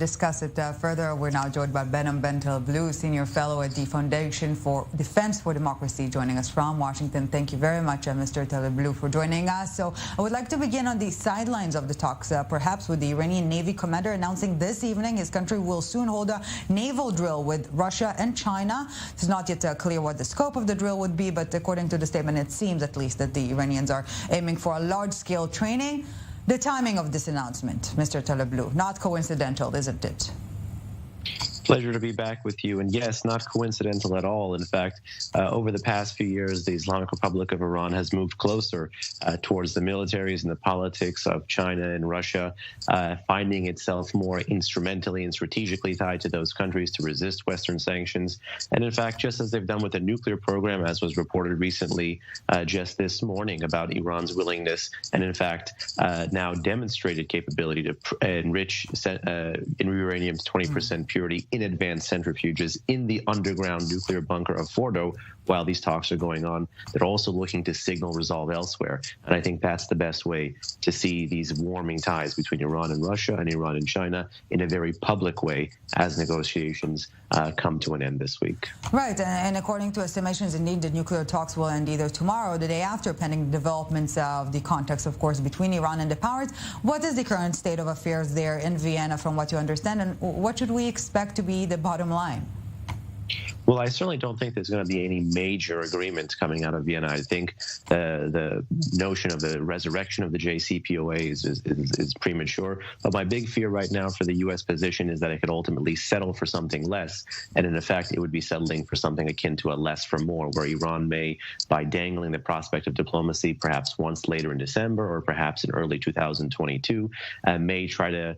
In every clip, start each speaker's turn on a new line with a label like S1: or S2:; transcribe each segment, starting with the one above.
S1: Discuss it further. We're now joined by Behnam Taleblu, Senior Fellow at the Foundation for Defense for Democracy, joining us from Washington. Thank you very much, Mr. Taleblu, for joining us. So I would like to begin on the sidelines of the talks, perhaps with the Iranian Navy commander announcing this evening his country will soon hold a naval drill with Russia and China. It's not yet clear what the scope of the drill would be, but according to the statement, it seems at least that the Iranians are aiming for a large-scale training. The timing of this announcement, Mr. Taleblu, not coincidental, isn't it?
S2: Pleasure to be back with you. And yes, not coincidental at all. In fact, over the past few years, the Islamic Republic of Iran has moved closer towards the militaries and the politics of China and Russia, finding itself more instrumentally and strategically tied to those countries to resist Western sanctions. And in fact, just as they've done with the nuclear program, as was reported recently just this morning about Iran's willingness and in fact now demonstrated capability to enrich uranium's 20% purity in advanced centrifuges in the underground nuclear bunker of Fordo while these talks are going on. They're also looking to signal resolve elsewhere. And I think that's the best way to see these warming ties between Iran and Russia and Iran and China in a very public way as negotiations come to an end this week.
S1: Right. And according to estimations, indeed, the nuclear talks will end either tomorrow or the day after, pending developments of the context, of course, between Iran and the powers. What is the current state of affairs there in Vienna, from what you understand, and what should we expect to be the bottom line?
S2: Well, I certainly don't think there's going to be any major agreement coming out of Vienna. I think the notion of the resurrection of the JCPOA is premature. But my big fear right now for the U.S. position is that it could ultimately settle for something less. And in effect, it would be settling for something akin to a less for more, where Iran may, by dangling the prospect of diplomacy, perhaps once later in December or perhaps in early 2022, may try to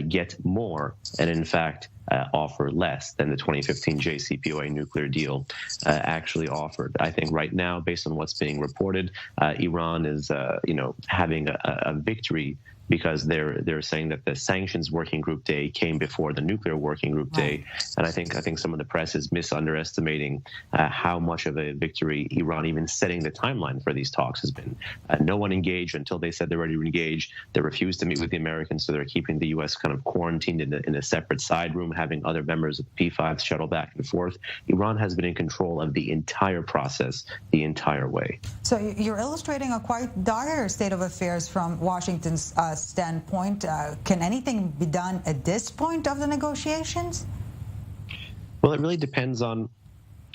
S2: get more and, in fact, offer less than the 2015 JCPOA nuclear deal actually offered. I think right now, based on what's being reported, Iran is, having a victory because they're saying that the sanctions working group day came before the nuclear working group day, and I think some of the press is underestimating how much of a victory Iran even setting the timeline for these talks has been. No one engaged until they said they're ready to engage. They refused to meet with the Americans, so they're keeping the U.S. kind of quarantined in a separate side room, having other members of the P5 shuttle back and forth. Iran has been in control of the entire process the entire way.
S1: So you're illustrating a quite dire state of affairs from Washington's standpoint. Can anything be done at this point of the negotiations?
S2: Well, it really depends on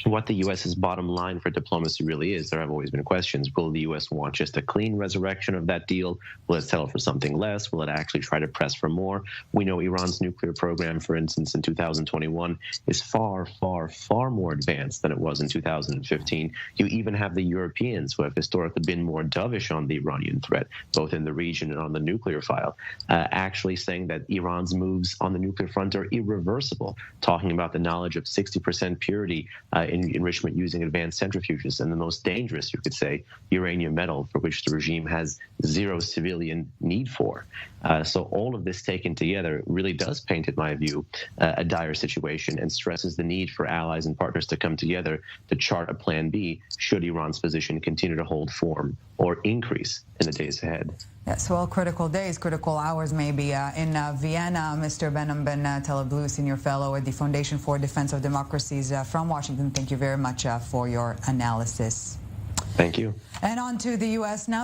S2: what the U.S.'s bottom line for diplomacy really is. There have always been questions. Will the U.S. want just a clean resurrection of that deal? Will it settle for something less? Will it actually try to press for more? We know Iran's nuclear program, for instance, in 2021 is far, far, far more advanced than it was in 2015. You even have the Europeans, who have historically been more dovish on the Iranian threat, both in the region and on the nuclear file, actually saying that Iran's moves on the nuclear front are irreversible, talking about the knowledge of 60% purity in enrichment using advanced centrifuges, and the most dangerous, you could say, uranium metal, for which the regime has zero civilian need for. So all of this taken together really does paint, in my view, a dire situation and stresses the need for allies and partners to come together to chart a plan B should Iran's position continue to hold form or increase in the days ahead.
S1: Yes, well, critical days, critical hours maybe. In Vienna, Mr. Behnam Taleblu, Senior Fellow at the Foundation for Defense of Democracies from Washington, thank you very much for your analysis.
S2: Thank you.
S1: And on to the U.S. now.